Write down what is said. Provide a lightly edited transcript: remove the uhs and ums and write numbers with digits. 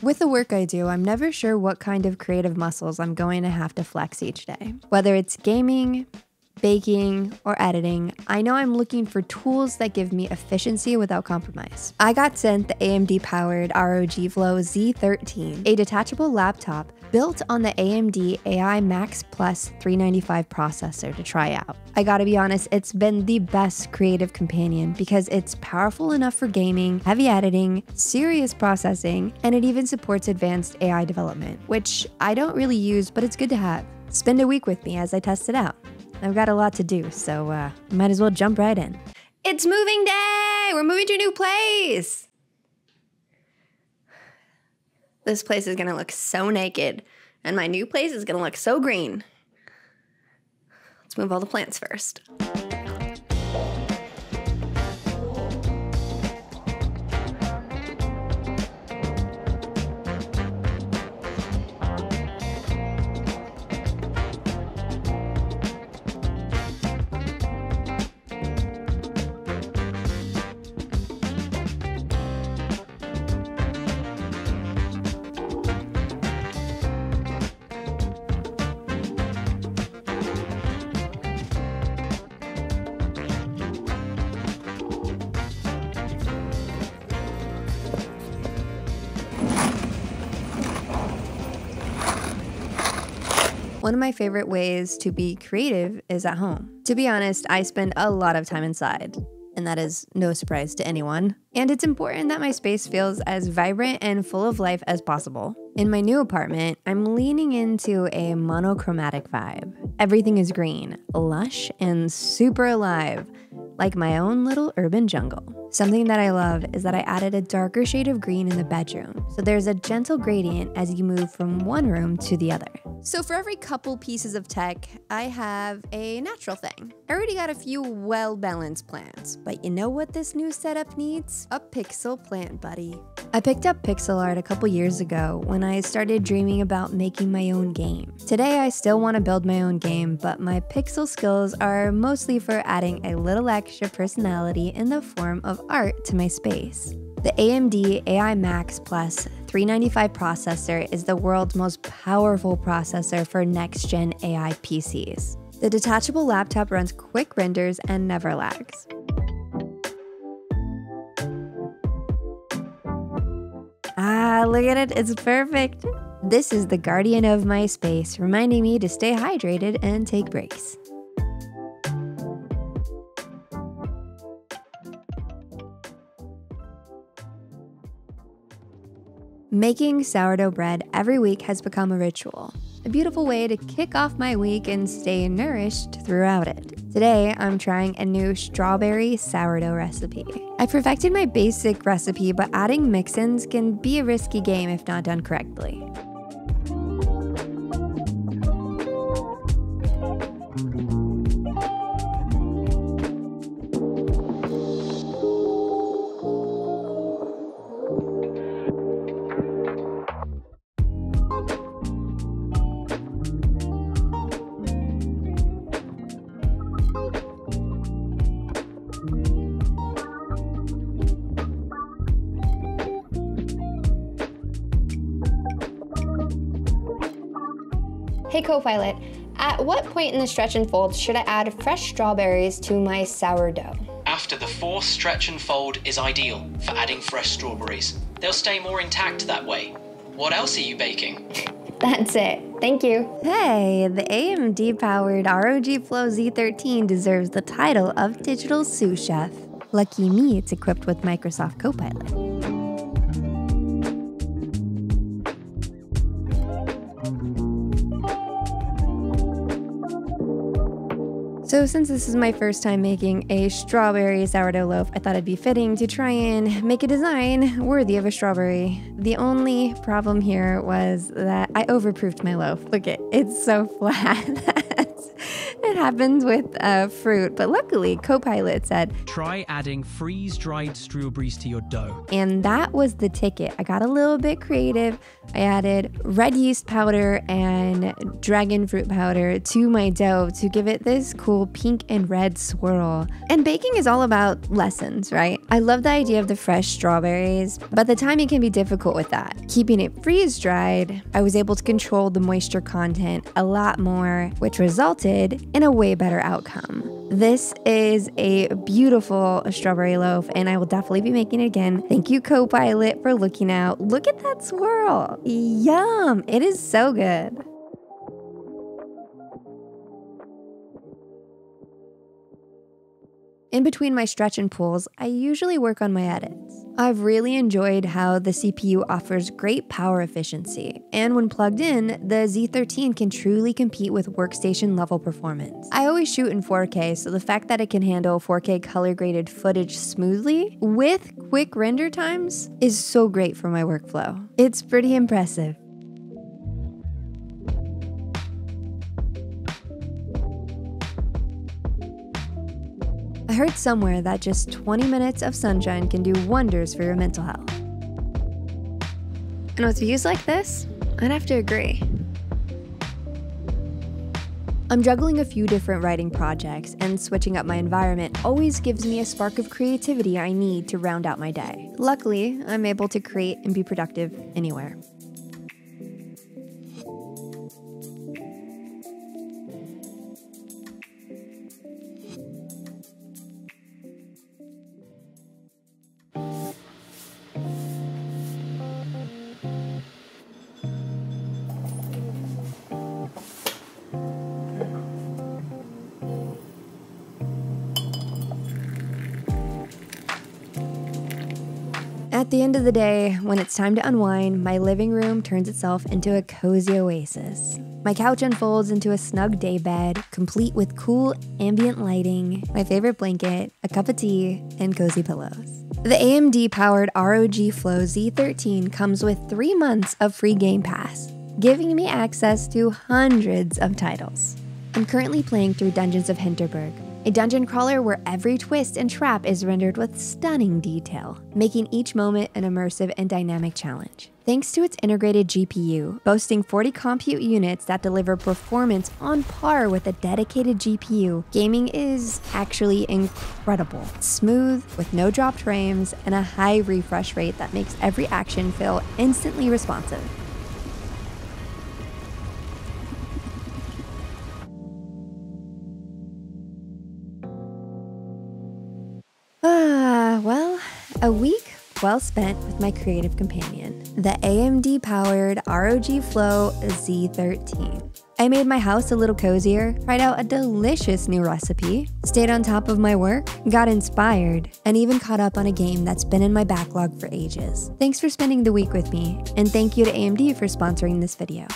With the work I do, I'm never sure what kind of creative muscles I'm going to have to flex each day. Whether it's gaming, baking, or editing, I know I'm looking for tools that give me efficiency without compromise. I got sent the AMD-Powered ROG Flow Z13, a detachable laptop built on the AMD AI Max Plus 395 processor to try out. I gotta be honest, it's been the best creative companion because it's powerful enough for gaming, heavy editing, serious processing, and it even supports advanced AI development, which I don't really use, but it's good to have. Spend a week with me as I test it out. I've got a lot to do, so might as well jump right in. It's moving day! We're moving to a new place! This place is gonna look so naked, and my new place is gonna look so green. Let's move all the plants first. One of my favorite ways to be creative is at home. To be honest, I spend a lot of time inside, and that is no surprise to anyone. And it's important that my space feels as vibrant and full of life as possible. In my new apartment, I'm leaning into a monochromatic vibe. Everything is green, lush, and super alive, like my own little urban jungle. Something that I love is that I added a darker shade of green in the bedroom, so there's a gentle gradient as you move from one room to the other. So for every couple pieces of tech, I have a natural thing. I already got a few well-balanced plants, but you know what this new setup needs? A pixel plant buddy. I picked up pixel art a couple years ago when I started dreaming about making my own game. Today I still want to build my own game, but my pixel skills are mostly for adding a little extra personality in the form of art to my space. The AMD AI Max Plus 395 processor is the world's most powerful processor for next-gen AI PCs. The detachable laptop runs quick renders and never lags. Ah, look at it, it's perfect. This is the guardian of my space, reminding me to stay hydrated and take breaks. Making sourdough bread every week has become a ritual, a beautiful way to kick off my week and stay nourished throughout it. Today, I'm trying a new strawberry sourdough recipe. I perfected my basic recipe, but adding mix-ins can be a risky game if not done correctly. Hey Copilot, at what point in the stretch and fold should I add fresh strawberries to my sourdough? After the fourth stretch and fold is ideal for adding fresh strawberries. They'll stay more intact that way. What else are you baking? That's it. Thank you. Hey, the AMD-Powered ROG Flow Z13 deserves the title of Digital Sous Chef. Lucky me, it's equipped with Microsoft Copilot. So since this is my first time making a strawberry sourdough loaf, I thought it'd be fitting to try and make a design worthy of a strawberry. The only problem here was that I overproofed my loaf. Look, it's so flat. what happens with fruit, but luckily Copilot said, try adding freeze-dried strawberries to your dough. And that was the ticket. I got a little bit creative. I added red yeast powder and dragon fruit powder to my dough to give it this cool pink and red swirl. And baking is all about lessons, right? I love the idea of the fresh strawberries, but the timing can be difficult with that. Keeping it freeze-dried, I was able to control the moisture content a lot more, which resulted in a way better outcome. This is a beautiful strawberry loaf, and I will definitely be making it again. Thank you, Copilot, for looking out. Look at that swirl. Yum! It is so good. In between my stretch and pulls, I usually work on my edits. I've really enjoyed how the CPU offers great power efficiency, and when plugged in, the Z13 can truly compete with workstation level performance. I always shoot in 4K, so the fact that it can handle 4K color graded footage smoothly with quick render times is so great for my workflow. It's pretty impressive. I heard somewhere that just 20 minutes of sunshine can do wonders for your mental health. And with views like this, I'd have to agree. I'm juggling a few different writing projects, and switching up my environment always gives me a spark of creativity I need to round out my day. Luckily, I'm able to create and be productive anywhere. At the end of the day, when it's time to unwind, my living room turns itself into a cozy oasis. My couch unfolds into a snug day bed, complete with cool ambient lighting, my favorite blanket, a cup of tea, and cozy pillows. The AMD-Powered ROG Flow Z13 comes with 3 months of free Game Pass, giving me access to hundreds of titles. I'm currently playing through Dungeons of Hinterberg, a dungeon crawler where every twist and trap is rendered with stunning detail, making each moment an immersive and dynamic challenge. Thanks to its integrated GPU, boasting 40 compute units that deliver performance on par with a dedicated GPU, gaming is actually incredible. It's smooth, with no dropped frames, and a high refresh rate that makes every action feel instantly responsive. Well, a week well spent with my creative companion, the AMD-Powered ROG Flow Z13. I made my house a little cozier, tried out a delicious new recipe, stayed on top of my work, got inspired, and even caught up on a game that's been in my backlog for ages. Thanks for spending the week with me, and thank you to AMD for sponsoring this video.